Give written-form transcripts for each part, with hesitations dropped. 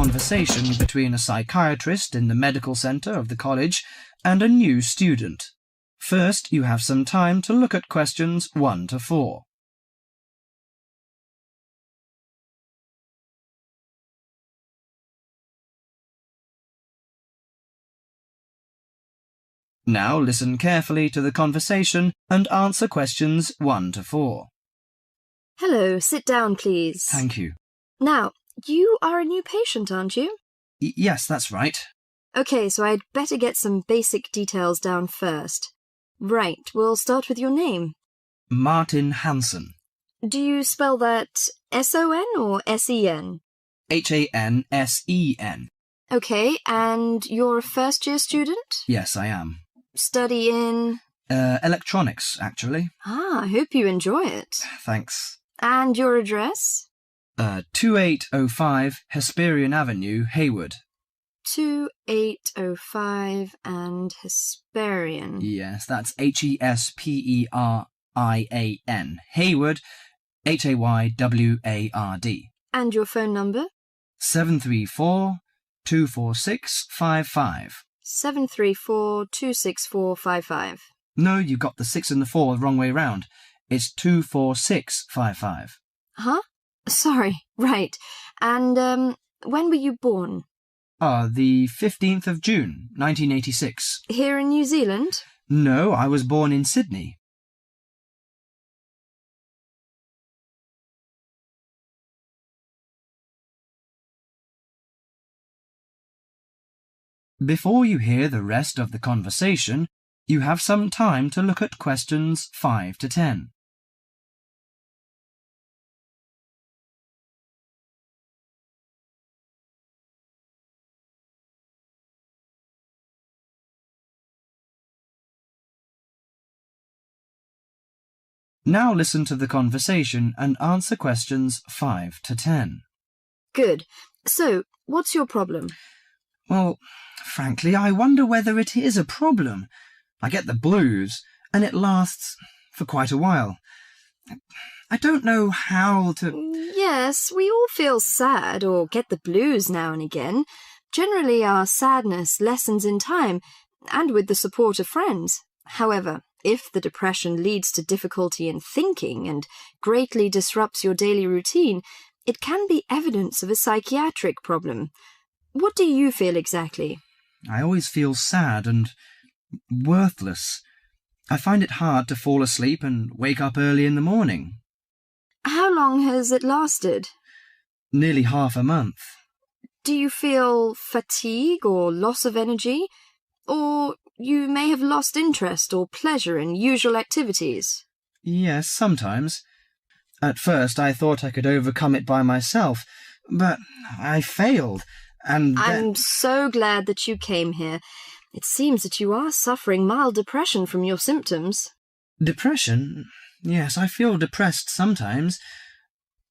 conversation between a psychiatrist in the medical centre of the college and a new student. First, you have some time to look at questions 1 to 4. Now listen carefully to the conversation and answer questions 1 to 4. Hello, sit down, please. Thank you. Now, you are a new patient, aren't you? Yes, that's right. OK, so I'd better get some basic details down first. Right, we'll start with your name. Martin Hansen. Do you spell that S-O-N or S-E-N? Hansen. OK, and you're a first-year student? Yes, I am. Study in? Electronics, actually. I hope you enjoy it. Thanks. And your address? 2805 Hesperian Avenue, Hayward. 2805 and Hesperian. Yes, that's Hesperian. Hayward, Hayward. And your phone number? 734-246-55. 734-264-55. No, you got the 6 and the 4 the wrong way round. It's 246-55. Huh? Sorry, right. And, when were you born? The 15th of June, 1986. Here in New Zealand? No, I was born in Sydney. Before you hear the rest of the conversation, you have some time to look at questions 5 to 10. Now listen to the conversation and answer questions 5 to 10. Good. So, what's your problem? Well, frankly, I wonder whether it is a problem. I get the blues, and it lasts for quite a while. I don't know how to... Yes, we all feel sad or get the blues now and again. Generally, our sadness lessens in time, and with the support of friends. However, if the depression leads to difficulty in thinking and greatly disrupts your daily routine, it can be evidence of a psychiatric problem. What do you feel exactly? I always feel sad and worthless. I find it hard to fall asleep and wake up early in the morning. How long has it lasted? Nearly half a month. Do you feel fatigue or loss of energy? Or you may have lost interest or pleasure in usual activities? Yes, sometimes. At first I thought I could overcome it by myself, but I failed. I'm so glad that you came here. It seems that you are suffering mild depression from your symptoms. Depression? Yes, I feel depressed sometimes.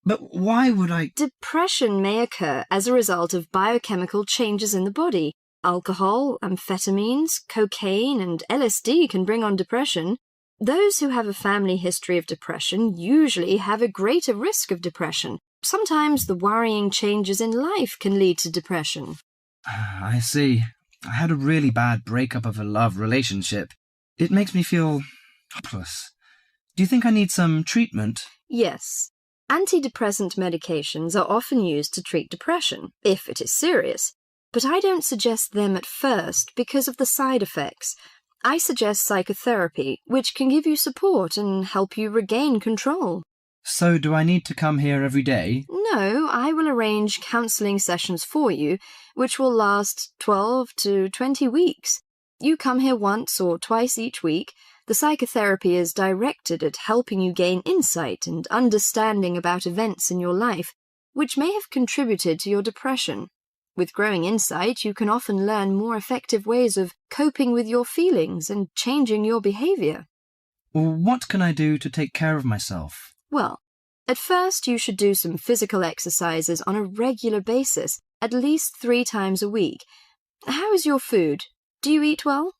But why would I... Depression may occur as a result of biochemical changes in the body. Alcohol, amphetamines, cocaine, and LSD can bring on depression. Those who have a family history of depression usually have a greater risk of depression. Sometimes the worrying changes in life can lead to depression. I see. I had a really bad breakup of a love relationship. It makes me feel hopeless. Do you think I need some treatment? Yes. Antidepressant medications are often used to treat depression, if it is serious. But I don't suggest them at first because of the side effects. I suggest psychotherapy, which can give you support and help you regain control. So do I need to come here every day? No, I will arrange counselling sessions for you, which will last 12 to 20 weeks. You come here once or twice each week. The psychotherapy is directed at helping you gain insight and understanding about events in your life, which may have contributed to your depression. With growing insight, you can often learn more effective ways of coping with your feelings and changing your behaviour. What can I do to take care of myself? Well, at first you should do some physical exercises on a regular basis, at least 3 times a week. How is your food? Do you eat well?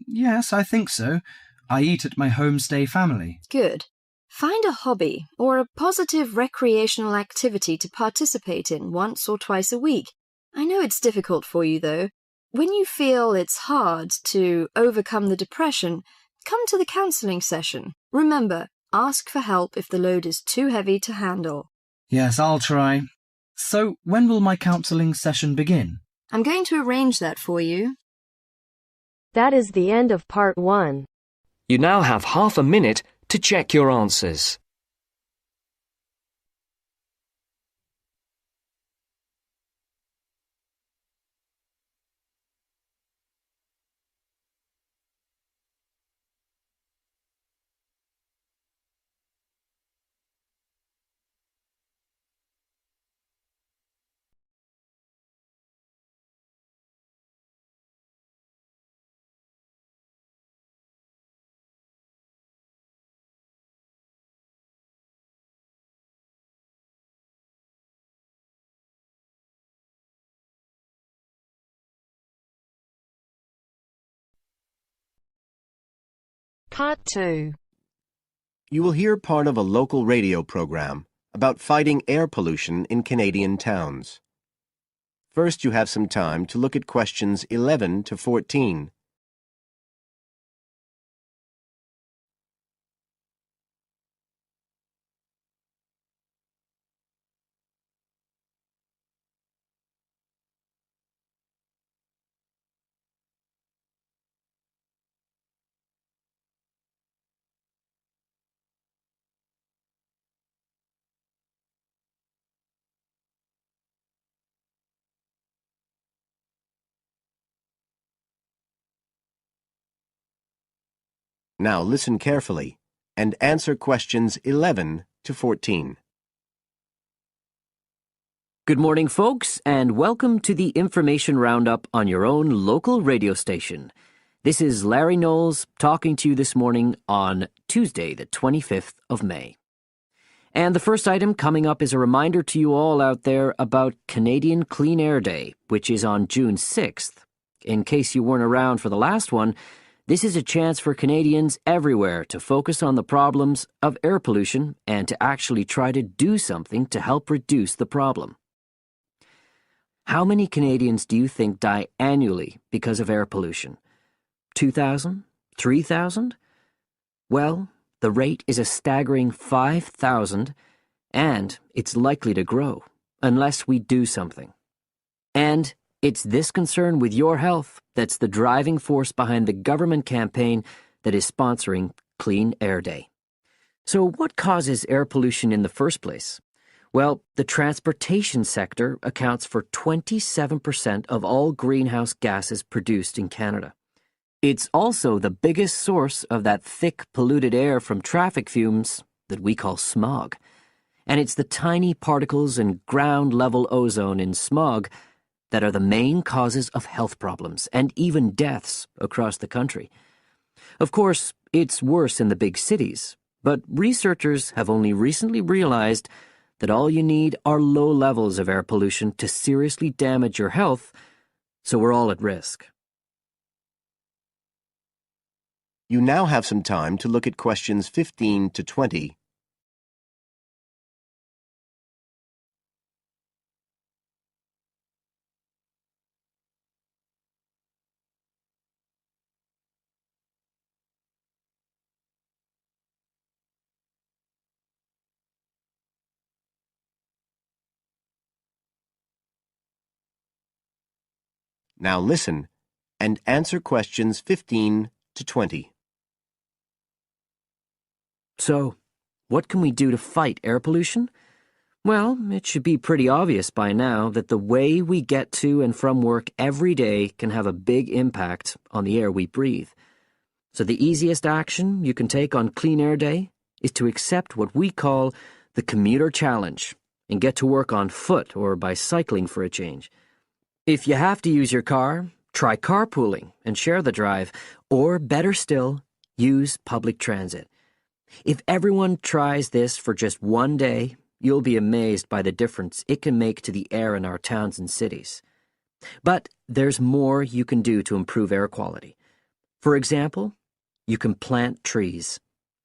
Yes, I think so. I eat at my homestay family. Good. Find a hobby or a positive recreational activity to participate in once or twice a week. I know it's difficult for you, though. When you feel it's hard to overcome the depression, come to the counselling session. Remember, ask for help if the load is too heavy to handle. Yes, I'll try. So, when will my counselling session begin? I'm going to arrange that for you. That is the end of part 1. You now have half a minute to check your answers. Part 2. You will hear part of a local radio program about fighting air pollution in Canadian towns. First, you have some time to look at questions 11 to 14. Now listen carefully and answer questions 11 to 14. Good morning, folks, and welcome to the information roundup on your own local radio station. This is Larry Knowles talking to you this morning on Tuesday, the 25th of May. And the first item coming up is a reminder to you all out there about Canadian Clean Air Day, which is on June 6th. In case you weren't around for the last one, this is a chance for Canadians everywhere to focus on the problems of air pollution and to actually try to do something to help reduce the problem. How many Canadians do you think die annually because of air pollution? 2,000? 3,000? Well, the rate is a staggering 5,000, and it's likely to grow unless we do something. And it's this concern with your health that's the driving force behind the government campaign that is sponsoring Clean Air Day. So what causes air pollution in the first place? Well, the transportation sector accounts for 27% of all greenhouse gases produced in Canada. It's also the biggest source of that thick, polluted air from traffic fumes that we call smog. And it's the tiny particles and ground-level ozone in smog that are the main causes of health problems and even deaths across the country. Of course, it's worse in the big cities, but researchers have only recently realized that all you need are low levels of air pollution to seriously damage your health, so we're all at risk. You now have some time to look at questions 15 to 20. Now listen and answer questions 15 to 20. So, what can we do to fight air pollution? Well, it should be pretty obvious by now that the way we get to and from work every day can have a big impact on the air we breathe. So the easiest action you can take on Clean Air Day is to accept what we call the commuter challenge and get to work on foot or by cycling for a change. If you have to use your car, try carpooling and share the drive, or better still, use public transit. If everyone tries this for just one day, you'll be amazed by the difference it can make to the air in our towns and cities. But there's more you can do to improve air quality. For example, you can plant trees.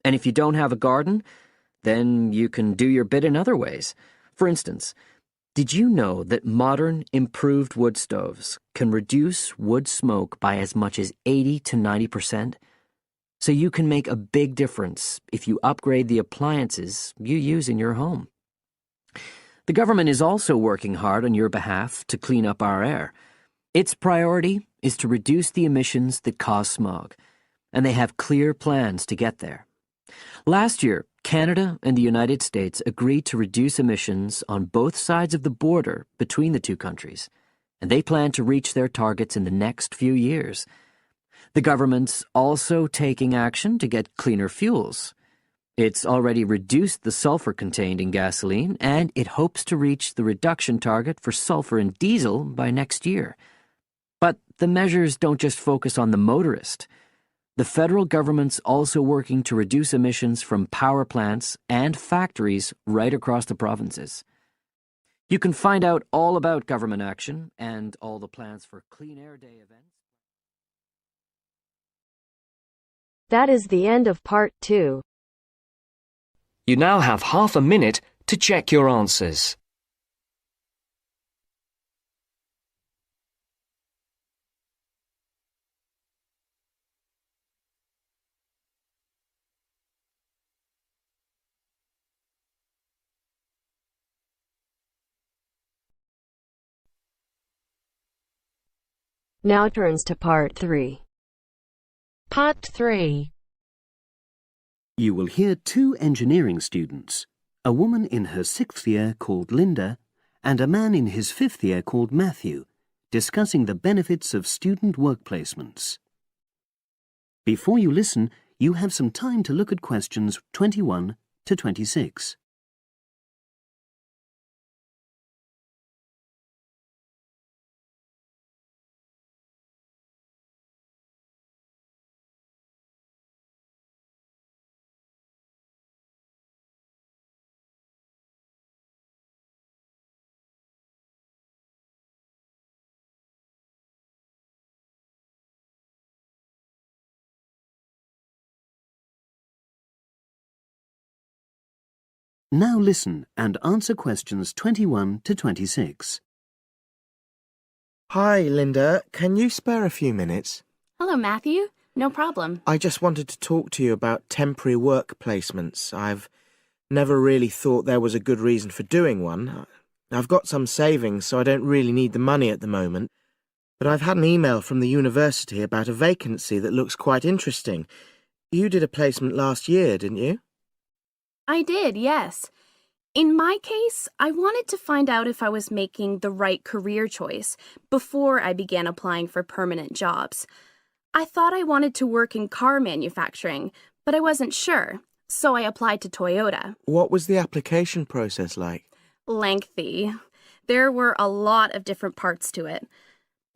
And if you don't have a garden, then you can do your bit in other ways. For instance, Did you know that modern, improved wood stoves can reduce wood smoke by as much as 80 to 90%? So you can make a big difference if you upgrade the appliances you use in your home. The government is also working hard on your behalf to clean up our air. Its priority is to reduce the emissions that cause smog, and they have clear plans to get there. Last year, Canada and the United States agreed to reduce emissions on both sides of the border between the two countries, and they plan to reach their targets in the next few years. The government's also taking action to get cleaner fuels. It's already reduced the sulfur contained in gasoline, and it hopes to reach the reduction target for sulfur in diesel by next year. But the measures don't just focus on the motorist. The federal government's also working to reduce emissions from power plants and factories right across the provinces. You can find out all about government action and all the plans for Clean Air Day events. That is the end of part 2. You now have half a minute to check your answers. Now turns to part 3. Part 3. You will hear 2 engineering students, a woman in her 6th year called Linda and a man in his 5th year called Matthew, discussing the benefits of student work placements. Before you listen, you have some time to look at questions 21 to 26. Now listen and answer questions 21 to 26. Hi, Linda. Can you spare a few minutes? Hello, Matthew. No problem. I just wanted to talk to you about temporary work placements. I've never really thought there was a good reason for doing one. I've got some savings, so I don't really need the money at the moment. But I've had an email from the university about a vacancy that looks quite interesting. You did a placement last year, didn't you? I did, yes. In my case, I wanted to find out if I was making the right career choice before I began applying for permanent jobs. I thought I wanted to work in car manufacturing, but I wasn't sure, so I applied to Toyota. What was the application process like? Lengthy. There were a lot of different parts to it.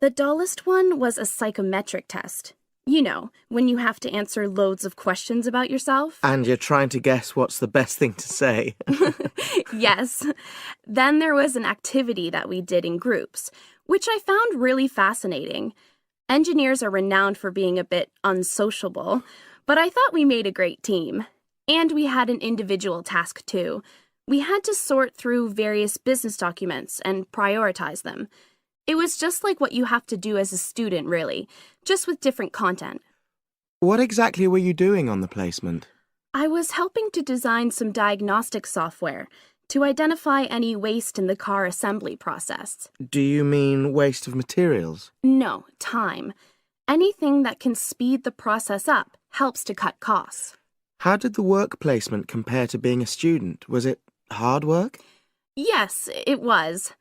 The dullest one was a psychometric test. You know, when you have to answer loads of questions about yourself. And you're trying to guess what's the best thing to say. Yes. Then there was an activity that we did in groups, which I found really fascinating. Engineers are renowned for being a bit unsociable, but I thought we made a great team. And we had an individual task too. We had to sort through various business documents and prioritize them. It was just like what you have to do as a student, really, just with different content. What exactly were you doing on the placement? I was helping to design some diagnostic software to identify any waste in the car assembly process. Do you mean waste of materials? No, time. Anything that can speed the process up helps to cut costs. How did the work placement compare to being a student? Was it hard work? Yes, it was.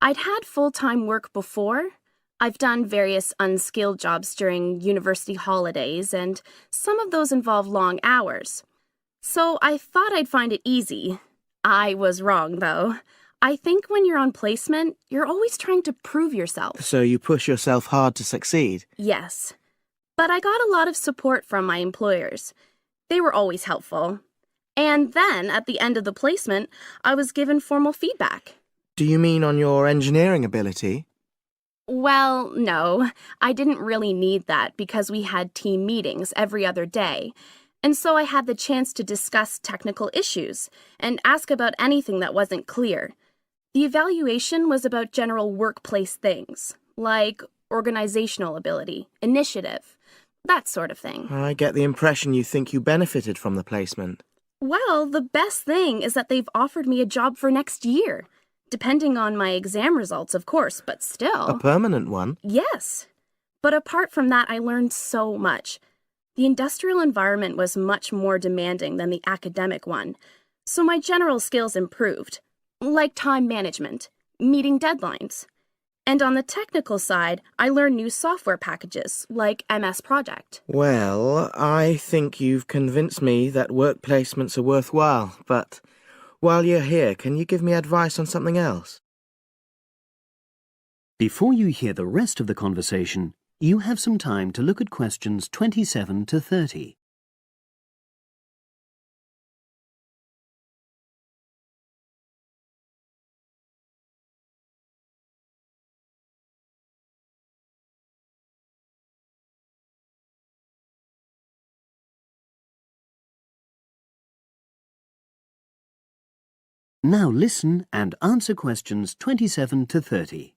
I'd had full-time work before. I've done various unskilled jobs during university holidays, and some of those involve long hours. So I thought I'd find it easy. I was wrong, though. I think when you're on placement, you're always trying to prove yourself. So you push yourself hard to succeed? Yes. But I got a lot of support from my employers. They were always helpful. And then, at the end of the placement, I was given formal feedback. Do you mean on your engineering ability? Well, no. I didn't really need that because we had team meetings every other day. And so I had the chance to discuss technical issues and ask about anything that wasn't clear. The evaluation was about general workplace things, like organizational ability, initiative, that sort of thing. I get the impression you think you benefited from the placement. Well, the best thing is that they've offered me a job for next year. Depending on my exam results, of course, but still. A permanent one? Yes. But apart from that, I learned so much. The industrial environment was much more demanding than the academic one, so my general skills improved, like time management, meeting deadlines. And on the technical side, I learned new software packages, like MS Project. Well, I think you've convinced me that work placements are worthwhile, but while you're here, can you give me advice on something else? Before you hear the rest of the conversation, you have some time to look at questions 27 to 30. Now listen and answer questions 27 to 30.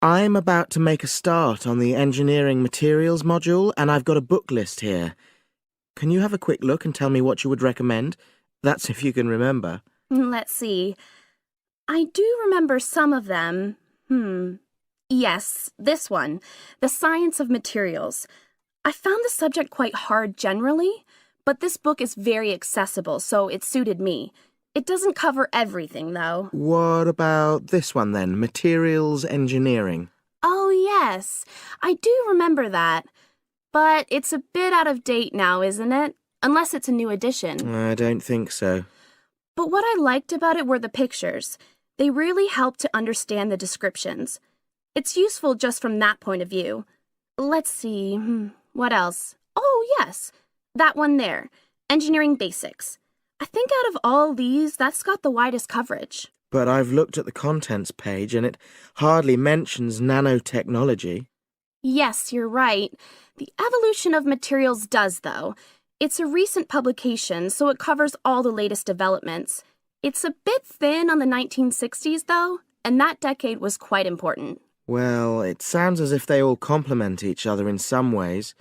I'm about to make a start on the engineering materials module, and I've got a book list here. Can you have a quick look and tell me what you would recommend? That's if you can remember. Let's see. I do remember some of them. Yes, this one, The Science of Materials. I found the subject quite hard generally, but this book is very accessible, so it suited me. It doesn't cover everything, though. What about this one, then? Materials engineering. Oh, yes. I do remember that. But it's a bit out of date now, isn't it? Unless it's a new edition. I don't think so. But what I liked about it were the pictures. They really helped to understand the descriptions. It's useful just from that point of view. Let's see. What else? Oh, yes. That one there. Engineering Basics. I think out of all these, that's got the widest coverage. But I've looked at the contents page and it hardly mentions nanotechnology. Yes, you're right. The Evolution of Materials does, though. It's a recent publication, so it covers all the latest developments. It's a bit thin on the 1960s, though, and that decade was quite important. Well, it sounds as if they all complement each other in some ways.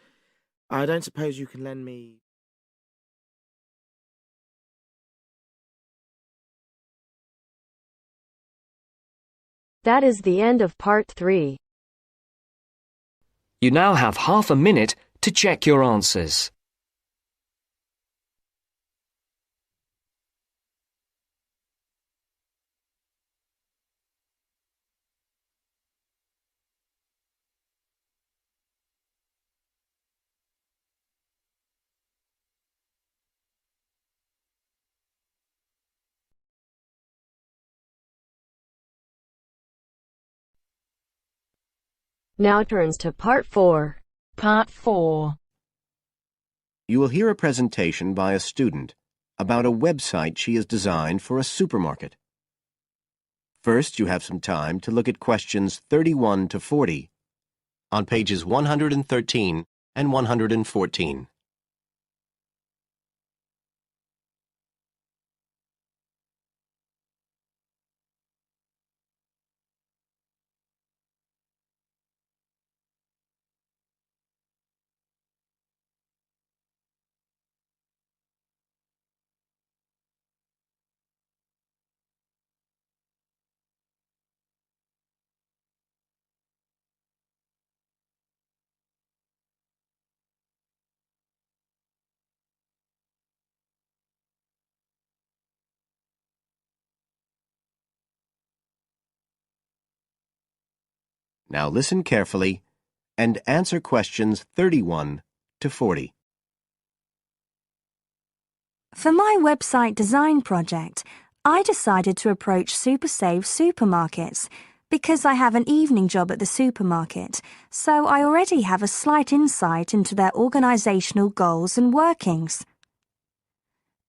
I don't suppose you can lend me... That is the end of part 3. You now have half a minute to check your answers. Now turns to part 4. Part 4. You will hear a presentation by a student about a website she has designed for a supermarket. First, you have some time to look at questions 31 to 40 on pages 113 and 114. Now listen carefully and answer questions 31 to 40. For my website design project, I decided to approach SuperSave supermarkets because I have an evening job at the supermarket, so I already have a slight insight into their organisational goals and workings.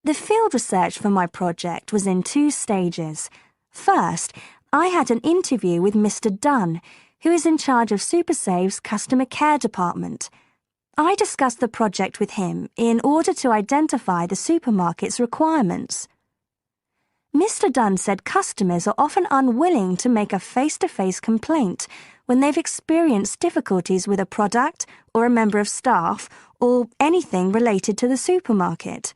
The field research for my project was in 2 stages. First, I had an interview with Mr. Dunn, who is in charge of SuperSave's customer care department. I discussed the project with him in order to identify the supermarket's requirements. Mr. Dunn said customers are often unwilling to make a face-to-face complaint when they've experienced difficulties with a product or a member of staff or anything related to the supermarket.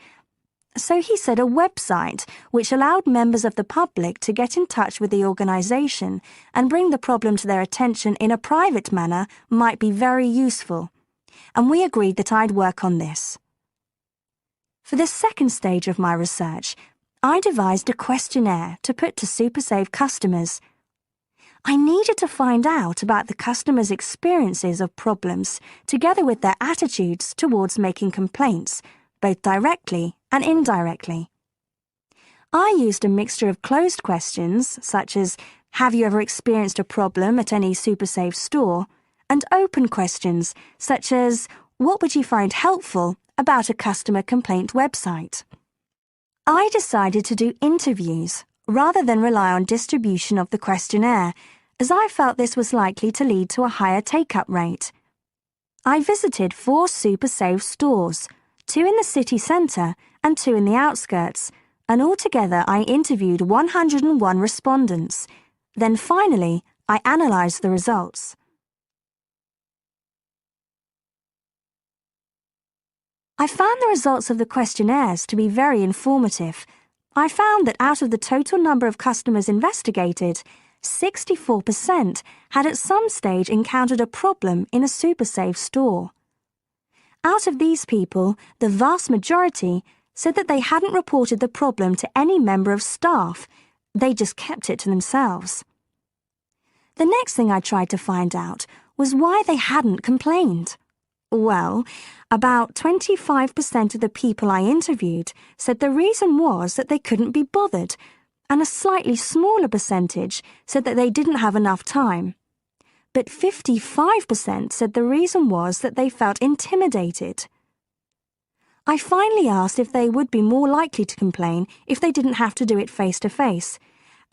So he said a website which allowed members of the public to get in touch with the organisation and bring the problem to their attention in a private manner might be very useful, and we agreed that I'd work on this. For the second stage of my research, I devised a questionnaire to put to SuperSave customers. I needed to find out about the customers' experiences of problems together with their attitudes towards making complaints, both directly and indirectly. I used a mixture of closed questions, such as, have you ever experienced a problem at any SuperSave store, and open questions, such as, what would you find helpful about a customer complaint website? I decided to do interviews rather than rely on distribution of the questionnaire, as I felt this was likely to lead to a higher take-up rate. I visited 4 SuperSave stores, 2 in the city centre and 2 in the outskirts, and altogether I interviewed 101 respondents. Then finally, I analysed the results. I found the results of the questionnaires to be very informative. I found that out of the total number of customers investigated, 64% had at some stage encountered a problem in a SuperSave store. Out of these people, the vast majority said that they hadn't reported the problem to any member of staff. They just kept it to themselves. The next thing I tried to find out was why they hadn't complained. Well, about 25% of the people I interviewed said the reason was that they couldn't be bothered, and a slightly smaller percentage said that they didn't have enough time. But 55% said the reason was that they felt intimidated. I finally asked if they would be more likely to complain if they didn't have to do it face-to-face,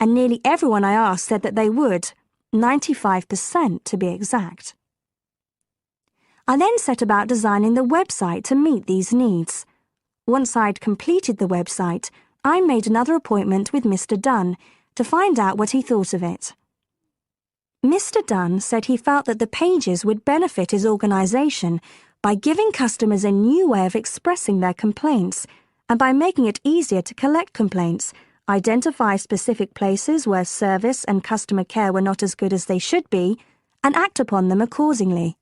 and nearly everyone I asked said that they would, 95% to be exact. I then set about designing the website to meet these needs. Once I'd completed the website, I made another appointment with Mr. Dunn to find out what he thought of it. Mr. Dunn said he felt that the pages would benefit his organisation by giving customers a new way of expressing their complaints and by making it easier to collect complaints, identify specific places where service and customer care were not as good as they should be, and act upon them accordingly.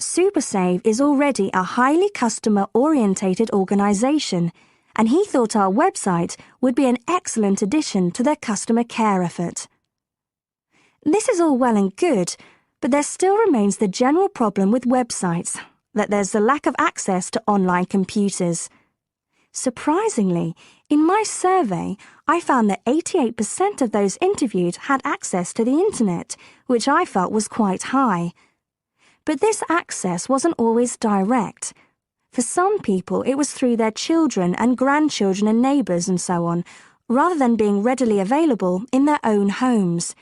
SuperSave is already a highly customer-orientated organisation, and he thought our website would be an excellent addition to their customer care effort. This is all well and good, but there still remains the general problem with websites, that there's the lack of access to online computers. Surprisingly, in my survey, I found that 88% of those interviewed had access to the internet, which I felt was quite high. But this access wasn't always direct. For some people, it was through their children and grandchildren and neighbours and so on, rather than being readily available in their own homes.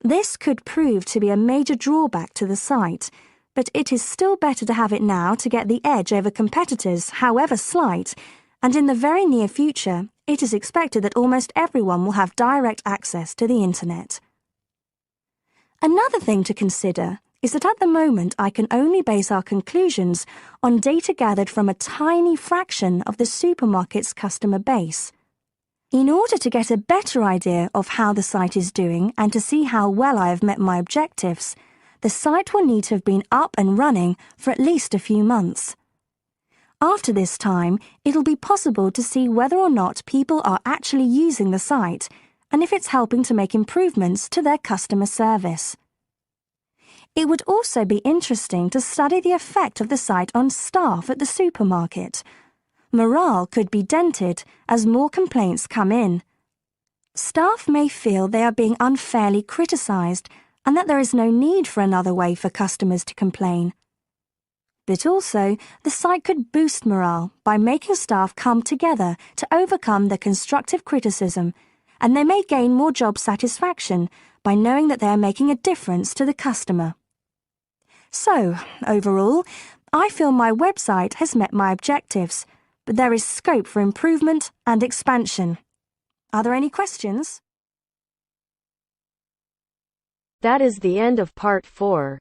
This could prove to be a major drawback to the site, but it is still better to have it now to get the edge over competitors, however slight, and in the very near future, it is expected that almost everyone will have direct access to the internet. Another thing to consider is that at the moment I can only base our conclusions on data gathered from a tiny fraction of the supermarket's customer base. In order to get a better idea of how the site is doing and to see how well I have met my objectives, the site will need to have been up and running for at least a few months. After this time, it'll be possible to see whether or not people are actually using the site and if it's helping to make improvements to their customer service. It would also be interesting to study the effect of the site on staff at the supermarket. Morale could be dented as more complaints come in. Staff may feel they are being unfairly criticised and that there is no need for another way for customers to complain. But also, the site could boost morale by making staff come together to overcome the constructive criticism, and they may gain more job satisfaction by knowing that they are making a difference to the customer. So, overall, I feel my website has met my objectives, but there is scope for improvement and expansion. Are there any questions? That is the end of part 4.